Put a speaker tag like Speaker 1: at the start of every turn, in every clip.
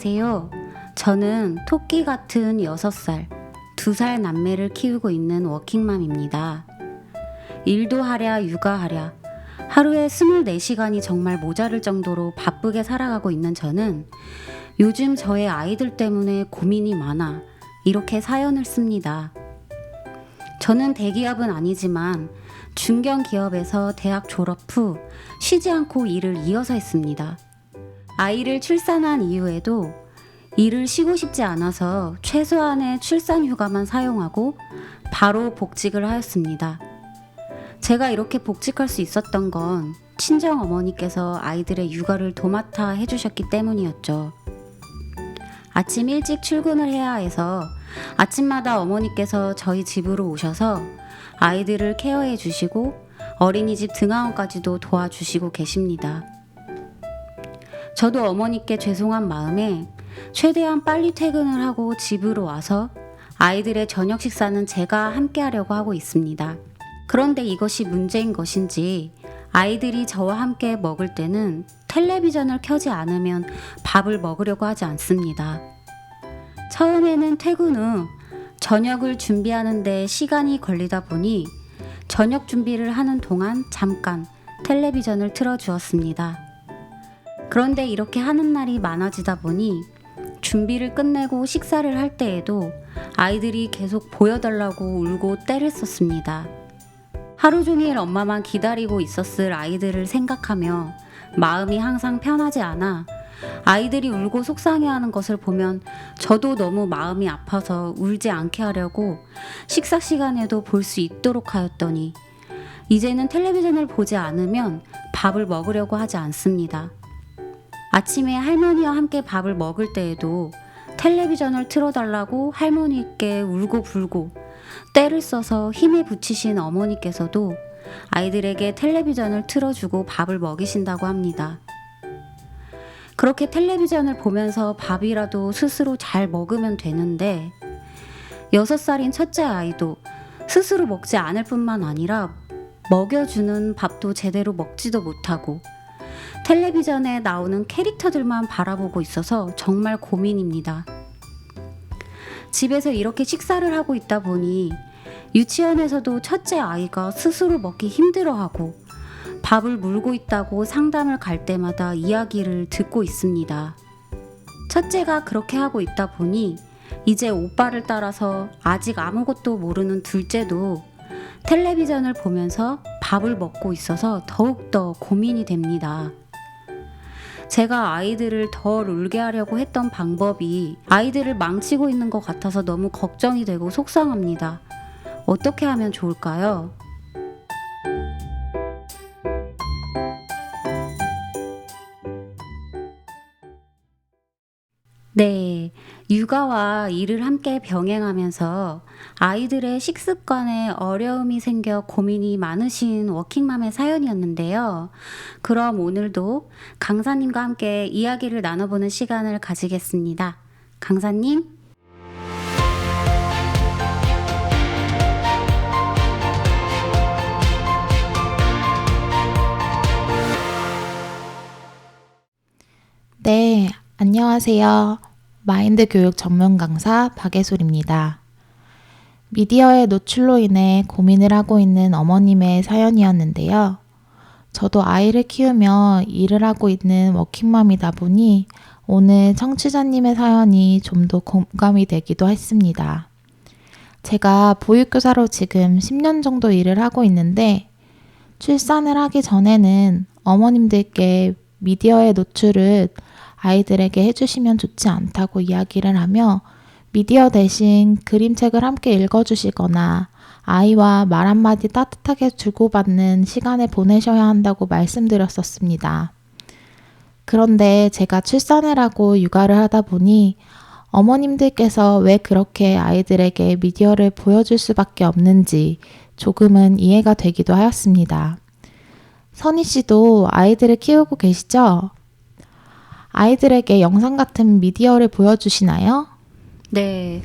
Speaker 1: 안녕하세요. 저는 토끼 같은 6살, 2살 남매를 키우고 있는 워킹맘입니다. 일도 하랴 육아하랴 하루에 24시간이 정말 모자랄 정도로 바쁘게 살아가고 있는 저는 요즘 저의 아이들 때문에 고민이 많아 이렇게 사연을 씁니다. 저는 대기업은 아니지만 중견기업에서 대학 졸업 후 쉬지 않고 일을 이어서 했습니다. 아이를 출산한 이후에도 일을 쉬고 싶지 않아서 최소한의 출산 휴가만 사용하고 바로 복직을 하였습니다. 제가 이렇게 복직할 수 있었던 건 친정 어머니께서 아이들의 육아를 도맡아 해주셨기 때문이었죠. 아침 일찍 출근을 해야 해서 아침마다 어머니께서 저희 집으로 오셔서 아이들을 케어해 주시고 어린이집 등하원까지도 도와주시고 계십니다. 저도 어머니께 죄송한 마음에 최대한 빨리 퇴근을 하고 집으로 와서 아이들의 저녁 식사는 제가 함께 하려고 하고 있습니다. 그런데 이것이 문제인 것인지 아이들이 저와 함께 먹을 때는 텔레비전을 켜지 않으면 밥을 먹으려고 하지 않습니다. 처음에는 퇴근 후 저녁을 준비하는 데 시간이 걸리다 보니 저녁 준비를 하는 동안 잠깐 텔레비전을 틀어주었습니다. 그런데 이렇게 하는 날이 많아지다 보니 준비를 끝내고 식사를 할 때에도 아이들이 계속 보여달라고 울고 떼를 썼습니다. 하루 종일 엄마만 기다리고 있었을 아이들을 생각하며 마음이 항상 편하지 않아 아이들이 울고 속상해하는 것을 보면 저도 너무 마음이 아파서 울지 않게 하려고 식사 시간에도 볼 수 있도록 하였더니 이제는 텔레비전을 보지 않으면 밥을 먹으려고 하지 않습니다. 아침에 할머니와 함께 밥을 먹을 때에도 텔레비전을 틀어달라고 할머니께 울고 불고 떼를 써서 힘에 부치신 어머니께서도 아이들에게 텔레비전을 틀어주고 밥을 먹이신다고 합니다. 그렇게 텔레비전을 보면서 밥이라도 스스로 잘 먹으면 되는데 6살인 첫째 아이도 스스로 먹지 않을 뿐만 아니라 먹여주는 밥도 제대로 먹지도 못하고 텔레비전에 나오는 캐릭터들만 바라보고 있어서 정말 고민입니다. 집에서 이렇게 식사를 하고 있다 보니 유치원에서도 첫째 아이가 스스로 먹기 힘들어하고 밥을 물고 있다고 상담을 갈 때마다 이야기를 듣고 있습니다. 첫째가 그렇게 하고 있다 보니 이제 오빠를 따라서 아직 아무것도 모르는 둘째도 텔레비전을 보면서 밥을 먹고 있어서 더욱더 고민이 됩니다. 제가 아이들을 덜 울게 하려고 했던 방법이 아이들을 망치고 있는 것 같아서 너무 걱정이 되고 속상합니다. 어떻게 하면 좋을까요? 네, 육아와 일을 함께 병행하면서 아이들의 식습관에 어려움이 생겨 고민이 많으신 워킹맘의 사연이었는데요. 그럼 오늘도 강사님과 함께 이야기를 나눠보는 시간을 가지겠습니다. 강사님?
Speaker 2: 네, 안녕하세요. 마인드 교육 전문 강사 박예솔입니다. 미디어의 노출로 인해 고민을 하고 있는 어머님의 사연이었는데요. 저도 아이를 키우며 일을 하고 있는 워킹맘이다 보니 오늘 청취자님의 사연이 좀 더 공감이 되기도 했습니다. 제가 보육교사로 지금 10년 정도 일을 하고 있는데 출산을 하기 전에는 어머님들께 미디어의 노출을 아이들에게 해주시면 좋지 않다고 이야기를 하며 미디어 대신 그림책을 함께 읽어주시거나 아이와 말 한마디 따뜻하게 주고받는 시간을 보내셔야 한다고 말씀드렸었습니다. 그런데 제가 출산을 하고 육아를 하다 보니 어머님들께서 왜 그렇게 아이들에게 미디어를 보여줄 수밖에 없는지 조금은 이해가 되기도 하였습니다. 선희 씨도 아이들을 키우고 계시죠? 아이들에게 영상 같은 미디어를 보여주시나요?
Speaker 1: 네,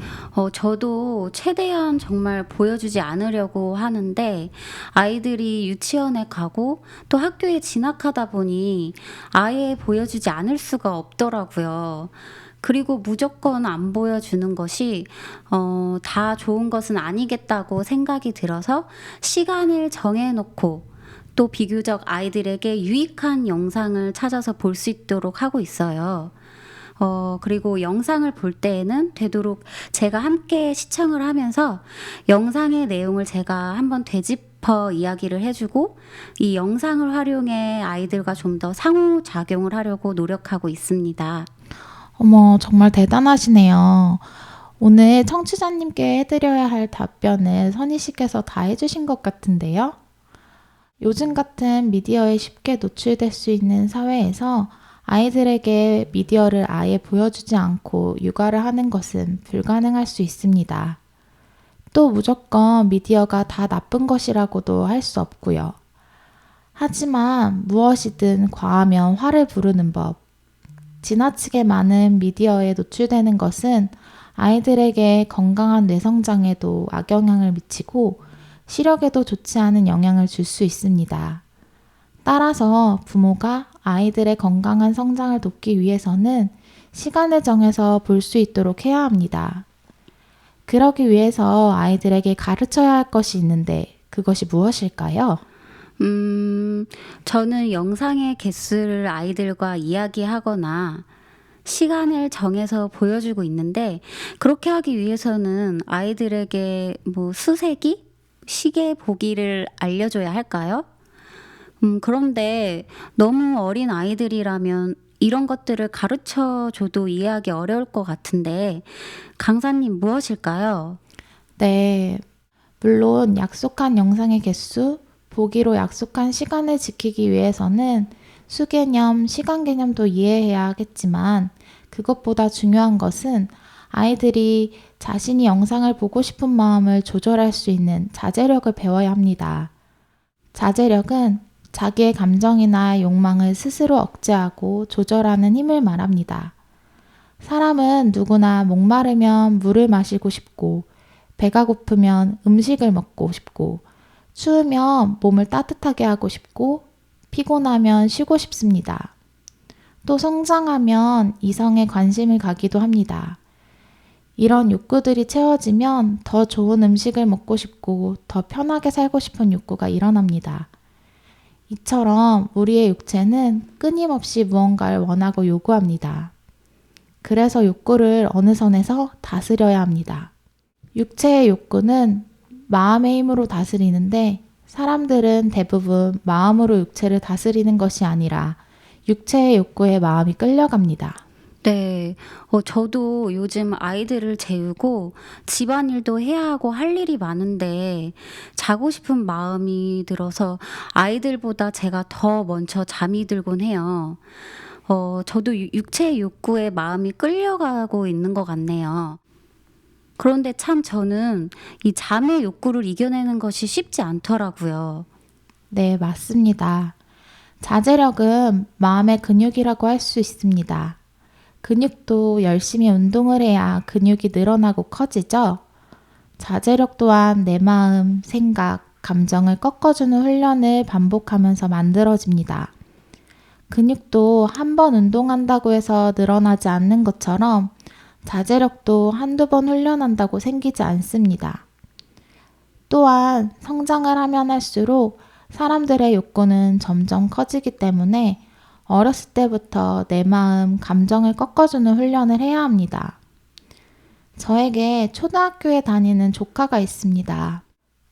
Speaker 1: 저도 최대한 정말 보여주지 않으려고 하는데 아이들이 유치원에 가고 또 학교에 진학하다 보니 아예 보여주지 않을 수가 없더라고요. 그리고 무조건 안 보여주는 것이 다 좋은 것은 아니겠다고 생각이 들어서 시간을 정해놓고 또 비교적 아이들에게 유익한 영상을 찾아서 볼 수 있도록 하고 있어요. 그리고 영상을 볼 때에는 되도록 제가 함께 시청을 하면서 영상의 내용을 제가 한번 되짚어 이야기를 해주고 이 영상을 활용해 아이들과 좀 더 상호작용을 하려고 노력하고 있습니다.
Speaker 2: 어머, 정말 대단하시네요. 오늘 청취자님께 해드려야 할 답변을 선희 씨께서 다 해주신 것 같은데요. 요즘 같은 미디어에 쉽게 노출될 수 있는 사회에서 아이들에게 미디어를 아예 보여주지 않고 육아를 하는 것은 불가능할 수 있습니다. 또 무조건 미디어가 다 나쁜 것이라고도 할 수 없고요. 하지만 무엇이든 과하면 화를 부르는 법. 지나치게 많은 미디어에 노출되는 것은 아이들에게 건강한 뇌성장에도 악영향을 미치고 시력에도 좋지 않은 영향을 줄 수 있습니다. 따라서 부모가 아이들의 건강한 성장을 돕기 위해서는 시간을 정해서 볼 수 있도록 해야 합니다. 그러기 위해서 아이들에게 가르쳐야 할 것이 있는데 그것이 무엇일까요?
Speaker 1: 저는 영상의 개수를 아이들과 이야기하거나 시간을 정해서 보여주고 있는데 그렇게 하기 위해서는 아이들에게 수세기? 시계 보기를 알려줘야 할까요? 그런데 너무 어린 아이들이라면 이런 것들을 가르쳐 줘도 이해하기 어려울 것 같은데 강사님 무엇일까요?
Speaker 2: 네, 물론 약속한 영상의 개수, 보기로 약속한 시간을 지키기 위해서는 수 개념, 시간 개념도 이해해야 하겠지만 그것보다 중요한 것은 아이들이 자신이 영상을 보고 싶은 마음을 조절할 수 있는 자제력을 배워야 합니다. 자제력은 자기의 감정이나 욕망을 스스로 억제하고 조절하는 힘을 말합니다. 사람은 누구나 목마르면 물을 마시고 싶고, 배가 고프면 음식을 먹고 싶고, 추우면 몸을 따뜻하게 하고 싶고, 피곤하면 쉬고 싶습니다. 또 성장하면 이성에 관심을 가기도 합니다. 이런 욕구들이 채워지면 더 좋은 음식을 먹고 싶고 더 편하게 살고 싶은 욕구가 일어납니다. 이처럼 우리의 육체는 끊임없이 무언가를 원하고 요구합니다. 그래서 욕구를 어느 선에서 다스려야 합니다. 육체의 욕구는 마음의 힘으로 다스리는데 사람들은 대부분 마음으로 육체를 다스리는 것이 아니라 육체의 욕구에 마음이 끌려갑니다.
Speaker 1: 네, 저도 요즘 아이들을 재우고 집안일도 해야 하고 할 일이 많은데 자고 싶은 마음이 들어서 아이들보다 제가 더 먼저 잠이 들곤 해요. 저도 육체의 욕구에 마음이 끌려가고 있는 것 같네요. 그런데 참 저는 이 잠의 욕구를 이겨내는 것이 쉽지 않더라고요.
Speaker 2: 네, 맞습니다. 자제력은 마음의 근육이라고 할 수 있습니다. 근육도 열심히 운동을 해야 근육이 늘어나고 커지죠? 자제력 또한 내 마음, 생각, 감정을 꺾어주는 훈련을 반복하면서 만들어집니다. 근육도 한 번 운동한다고 해서 늘어나지 않는 것처럼 자제력도 한두 번 훈련한다고 생기지 않습니다. 또한 성장을 하면 할수록 사람들의 욕구는 점점 커지기 때문에 어렸을 때부터 내 마음, 감정을 꺾어주는 훈련을 해야 합니다. 저에게 초등학교에 다니는 조카가 있습니다.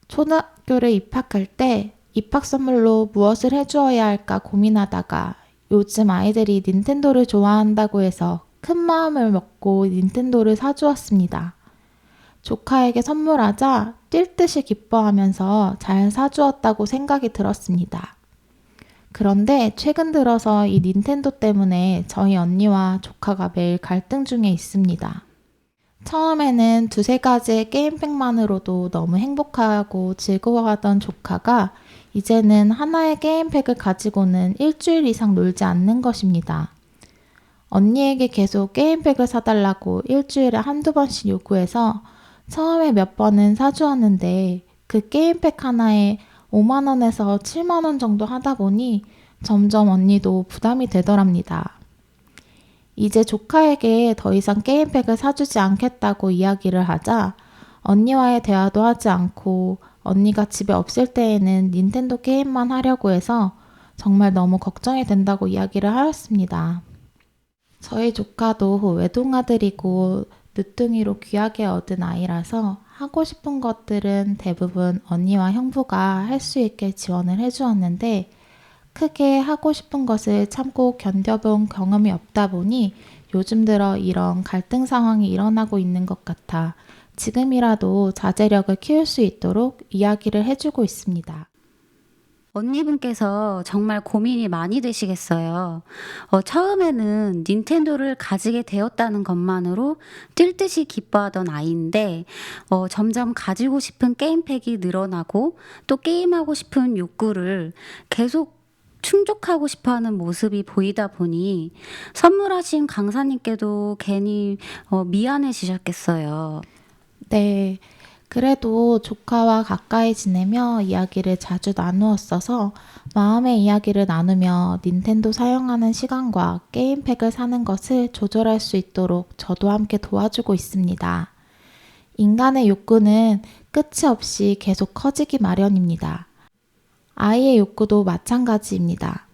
Speaker 2: 초등학교를 입학할 때 입학 선물로 무엇을 해주어야 할까 고민하다가 요즘 아이들이 닌텐도를 좋아한다고 해서 큰 마음을 먹고 닌텐도를 사주었습니다. 조카에게 선물하자 뛸 듯이 기뻐하면서 잘 사주었다고 생각이 들었습니다. 그런데 최근 들어서 이 닌텐도 때문에 저희 언니와 조카가 매일 갈등 중에 있습니다. 처음에는 두세 가지의 게임팩만으로도 너무 행복하고 즐거워하던 조카가 이제는 하나의 게임팩을 가지고는 일주일 이상 놀지 않는 것입니다. 언니에게 계속 게임팩을 사달라고 일주일에 한두 번씩 요구해서 처음에 몇 번은 사주었는데 그 게임팩 하나에 5만 원에서 7만 원 정도 하다 보니 점점 언니도 부담이 되더랍니다. 이제 조카에게 더 이상 게임팩을 사주지 않겠다고 이야기를 하자 언니와의 대화도 하지 않고 언니가 집에 없을 때에는 닌텐도 게임만 하려고 해서 정말 너무 걱정이 된다고 이야기를 하였습니다. 저희 조카도 외동아들이고 늦둥이로 귀하게 얻은 아이라서 하고 싶은 것들은 대부분 언니와 형부가 할 수 있게 지원을 해주었는데 크게 하고 싶은 것을 참고 견뎌본 경험이 없다 보니 요즘 들어 이런 갈등 상황이 일어나고 있는 것 같아 지금이라도 자제력을 키울 수 있도록 이야기를 해주고 있습니다.
Speaker 1: 언니분께서 정말 고민이 많이 되시겠어요. 처음에는 닌텐도를 가지게 되었다는 것만으로 뛸 듯이 기뻐하던 아이인데, 점점 가지고 싶은 게임팩이 늘어나고 또 게임하고 싶은 욕구를 계속 충족하고 싶어 하는 모습이 보이다 보니 선물하신 강사님께도 괜히 미안해지셨겠어요.
Speaker 2: 네, 그래도 조카와 가까이 지내며 이야기를 자주 나누었어서 마음의 이야기를 나누며 닌텐도 사용하는 시간과 게임팩을 사는 것을 조절할 수 있도록 저도 함께 도와주고 있습니다. 인간의 욕구는 끝이 없이 계속 커지기 마련입니다. 아이의 욕구도 마찬가지입니다.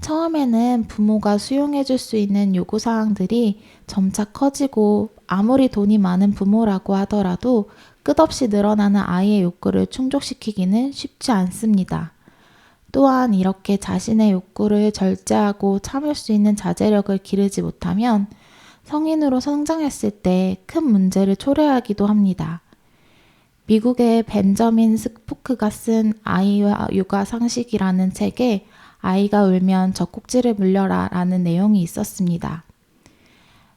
Speaker 2: 처음에는 부모가 수용해 줄 수 있는 요구사항들이 점차 커지고 아무리 돈이 많은 부모라고 하더라도 끝없이 늘어나는 아이의 욕구를 충족시키기는 쉽지 않습니다. 또한 이렇게 자신의 욕구를 절제하고 참을 수 있는 자제력을 기르지 못하면 성인으로 성장했을 때 큰 문제를 초래하기도 합니다. 미국의 벤저민 스포크가 쓴 아이와 육아 상식이라는 책에 아이가 울면 젖꼭지를 물려라 라는 내용이 있었습니다.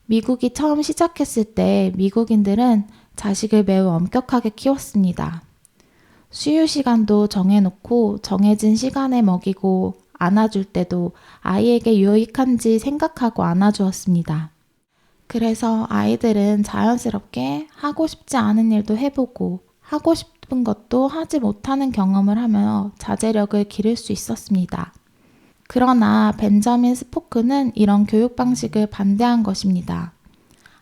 Speaker 2: 미국이 처음 시작했을 때 미국인들은 자식을 매우 엄격하게 키웠습니다. 수유 시간도 정해놓고 정해진 시간에 먹이고 안아줄 때도 아이에게 유익한지 생각하고 안아주었습니다. 그래서 아이들은 자연스럽게 하고 싶지 않은 일도 해보고 하고 싶은 것도 하지 못하는 경험을 하며 자제력을 기를 수 있었습니다. 그러나 벤저민 스포크는 이런 교육 방식을 반대한 것입니다.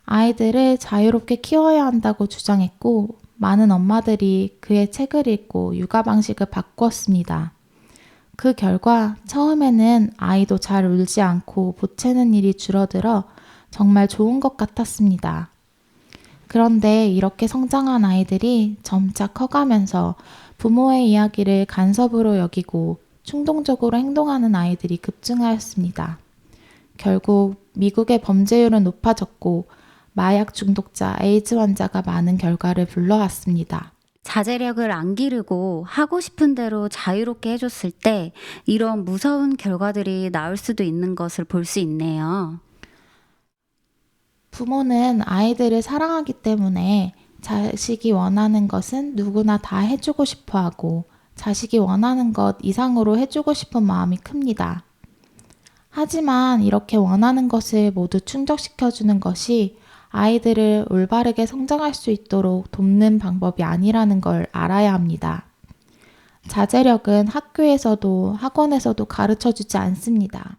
Speaker 2: 아이들을 자유롭게 키워야 한다고 주장했고 많은 엄마들이 그의 책을 읽고 육아 방식을 바꾸었습니다. 그 결과 처음에는 아이도 잘 울지 않고 보채는 일이 줄어들어 정말 좋은 것 같았습니다. 그런데 이렇게 성장한 아이들이 점차 커가면서 부모의 이야기를 간섭으로 여기고 충동적으로 행동하는 아이들이 급증하였습니다. 결국 미국의 범죄율은 높아졌고 마약 중독자, 에이즈 환자가 많은 결과를 불러왔습니다.
Speaker 1: 자제력을 안 기르고 하고 싶은 대로 자유롭게 해줬을 때 이런 무서운 결과들이 나올 수도 있는 것을 볼 수 있네요.
Speaker 2: 부모는 아이들을 사랑하기 때문에 자식이 원하는 것은 누구나 다 해주고 싶어 하고 자식이 원하는 것 이상으로 해주고 싶은 마음이 큽니다. 하지만 이렇게 원하는 것을 모두 충족시켜주는 것이 아이들을 올바르게 성장할 수 있도록 돕는 방법이 아니라는 걸 알아야 합니다. 자제력은 학교에서도 학원에서도 가르쳐주지 않습니다.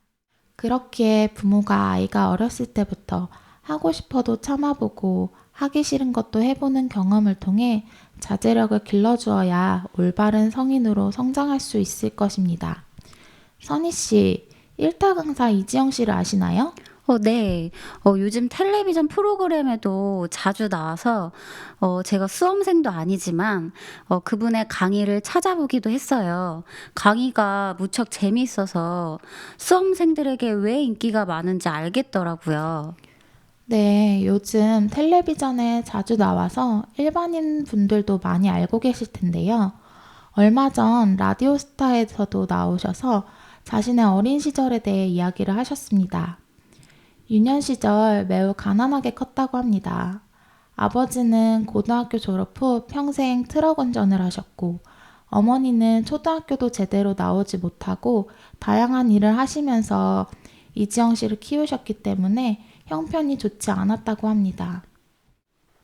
Speaker 2: 그렇기에 부모가 아이가 어렸을 때부터 하고 싶어도 참아보고 하기 싫은 것도 해보는 경험을 통해 자제력을 길러주어야 올바른 성인으로 성장할 수 있을 것입니다. 선희 씨, 1타 강사 이지영 씨를 아시나요?
Speaker 1: 네. 요즘 텔레비전 프로그램에도 자주 나와서 제가 수험생도 아니지만 그분의 강의를 찾아보기도 했어요. 강의가 무척 재미있어서 수험생들에게 왜 인기가 많은지 알겠더라고요.
Speaker 2: 네, 요즘 텔레비전에 자주 나와서 일반인 분들도 많이 알고 계실 텐데요. 얼마 전 라디오스타에서도 나오셔서 자신의 어린 시절에 대해 이야기를 하셨습니다. 유년 시절 매우 가난하게 컸다고 합니다. 아버지는 고등학교 졸업 후 평생 트럭 운전을 하셨고, 어머니는 초등학교도 제대로 나오지 못하고 다양한 일을 하시면서 이지영 씨를 키우셨기 때문에 형편이 좋지 않았다고 합니다.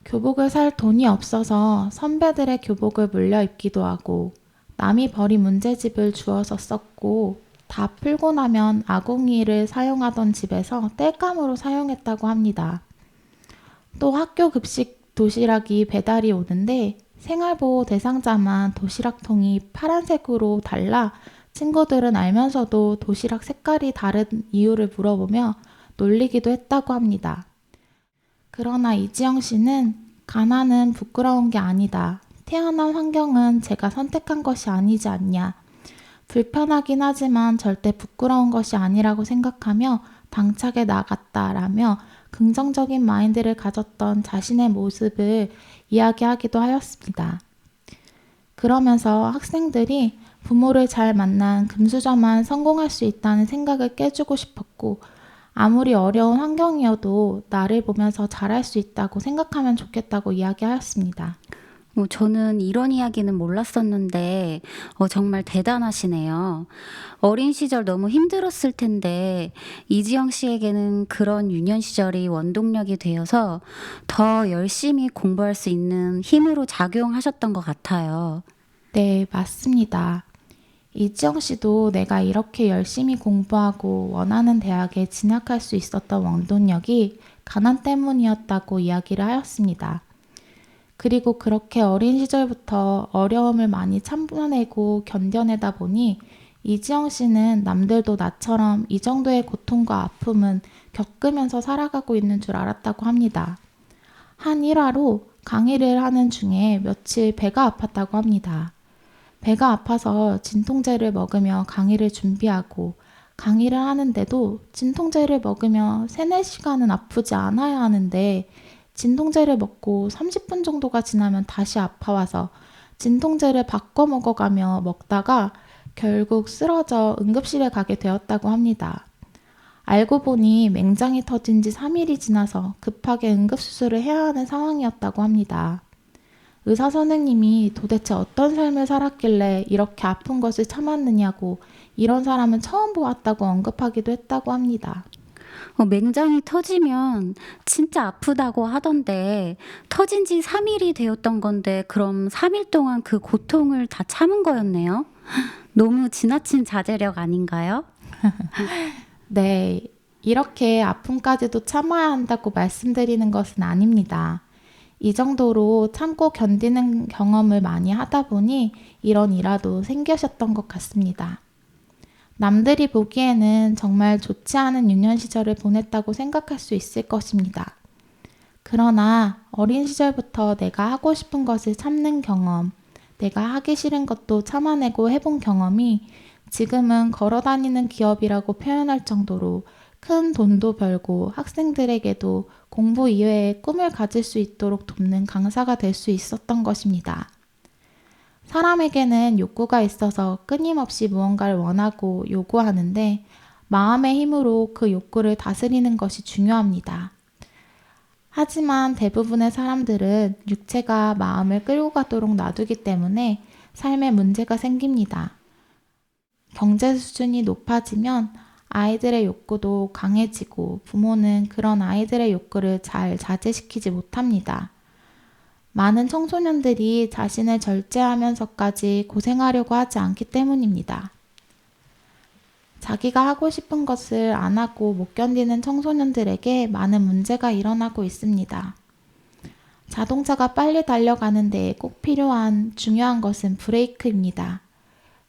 Speaker 2: 교복을 살 돈이 없어서 선배들의 교복을 물려 입기도 하고 남이 버린 문제집을 주워서 썼고 다 풀고 나면 아궁이를 사용하던 집에서 땔감으로 사용했다고 합니다. 또 학교 급식 도시락이 배달이 오는데 생활보호 대상자만 도시락통이 파란색으로 달라 친구들은 알면서도 도시락 색깔이 다른 이유를 물어보며 놀리기도 했다고 합니다. 그러나 이지영 씨는 가난은 부끄러운 게 아니다. 태어난 환경은 제가 선택한 것이 아니지 않냐. 불편하긴 하지만 절대 부끄러운 것이 아니라고 생각하며 당차게 나갔다라며 긍정적인 마인드를 가졌던 자신의 모습을 이야기하기도 하였습니다. 그러면서 학생들이 부모를 잘 만난 금수저만 성공할 수 있다는 생각을 깨주고 싶었고 아무리 어려운 환경이어도 나를 보면서 잘할 수 있다고 생각하면 좋겠다고 이야기하였습니다.
Speaker 1: 저는 이런 이야기는 몰랐었는데 정말 대단하시네요. 어린 시절 너무 힘들었을 텐데 이지영 씨에게는 그런 유년 시절이 원동력이 되어서 더 열심히 공부할 수 있는 힘으로 작용하셨던 것 같아요.
Speaker 2: 네, 맞습니다. 이지영 씨도 내가 이렇게 열심히 공부하고 원하는 대학에 진학할 수 있었던 원동력이 가난 때문이었다고 이야기를 하였습니다. 그리고 그렇게 어린 시절부터 어려움을 많이 참아내고 견뎌내다 보니 이지영 씨는 남들도 나처럼 이 정도의 고통과 아픔은 겪으면서 살아가고 있는 줄 알았다고 합니다. 한 일화로 강의를 하는 중에 며칠 배가 아팠다고 합니다. 배가 아파서 진통제를 먹으며 강의를 준비하고 강의를 하는데도 진통제를 먹으며 3, 4시간은 아프지 않아야 하는데 진통제를 먹고 30분 정도가 지나면 다시 아파와서 진통제를 바꿔 먹어가며 먹다가 결국 쓰러져 응급실에 가게 되었다고 합니다. 알고 보니 맹장이 터진 지 3일이 지나서 급하게 응급수술을 해야 하는 상황이었다고 합니다. 의사 선생님이 도대체 어떤 삶을 살았길래 이렇게 아픈 것을 참았느냐고 이런 사람은 처음 보았다고 언급하기도 했다고 합니다.
Speaker 1: 맹장이 터지면 진짜 아프다고 하던데 터진 지 3일이 되었던 건데 그럼 3일 동안 그 고통을 다 참은 거였네요. 너무 지나친 자제력 아닌가요?
Speaker 2: 네, 이렇게 아픔까지도 참아야 한다고 말씀드리는 것은 아닙니다. 이 정도로 참고 견디는 경험을 많이 하다 보니 이런 일화도 생기셨던 것 같습니다. 남들이 보기에는 정말 좋지 않은 유년 시절을 보냈다고 생각할 수 있을 것입니다. 그러나 어린 시절부터 내가 하고 싶은 것을 참는 경험, 내가 하기 싫은 것도 참아내고 해본 경험이 지금은 걸어다니는 기업이라고 표현할 정도로 큰 돈도 벌고 학생들에게도 공부 이외에 꿈을 가질 수 있도록 돕는 강사가 될 수 있었던 것입니다. 사람에게는 욕구가 있어서 끊임없이 무언가를 원하고 요구하는데 마음의 힘으로 그 욕구를 다스리는 것이 중요합니다. 하지만 대부분의 사람들은 육체가 마음을 끌고 가도록 놔두기 때문에 삶에 문제가 생깁니다. 경제 수준이 높아지면 아이들의 욕구도 강해지고 부모는 그런 아이들의 욕구를 잘 자제시키지 못합니다. 많은 청소년들이 자신을 절제하면서까지 고생하려고 하지 않기 때문입니다. 자기가 하고 싶은 것을 안 하고 못 견디는 청소년들에게 많은 문제가 일어나고 있습니다. 자동차가 빨리 달려가는 데 꼭 필요한 중요한 것은 브레이크입니다.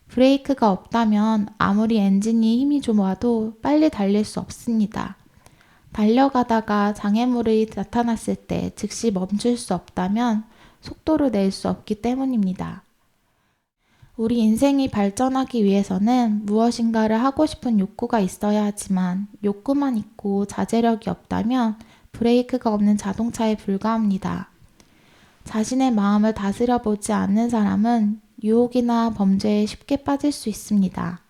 Speaker 2: 브레이크가 없다면 아무리 엔진이 힘이 좋아도 빨리 달릴 수 없습니다. 달려가다가 장애물이 나타났을 때 즉시 멈출 수 없다면 속도를 낼 수 없기 때문입니다. 우리 인생이 발전하기 위해서는 무엇인가를 하고 싶은 욕구가 있어야 하지만 욕구만 있고 자제력이 없다면 브레이크가 없는 자동차에 불과합니다. 자신의 마음을 다스려 보지 않는 사람은 유혹이나 범죄에 쉽게 빠질 수 있습니다.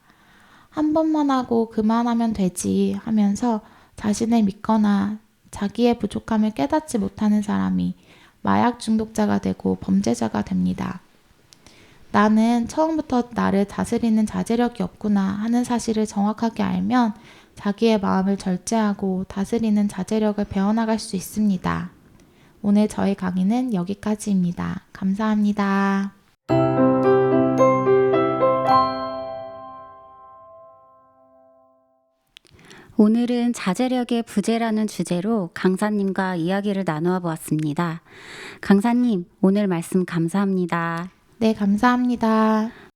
Speaker 2: 한 번만 하고 그만하면 되지 하면서 자신을 믿거나 자기의 부족함을 깨닫지 못하는 사람이 마약 중독자가 되고 범죄자가 됩니다. 나는 처음부터 나를 다스리는 자제력이 없구나 하는 사실을 정확하게 알면 자기의 마음을 절제하고 다스리는 자제력을 배워나갈 수 있습니다. 오늘 저희 강의는 여기까지입니다. 감사합니다.
Speaker 1: 오늘은 자제력의 부재라는 주제로 강사님과 이야기를 나누어 보았습니다. 강사님, 오늘 말씀 감사합니다.
Speaker 2: 네, 감사합니다.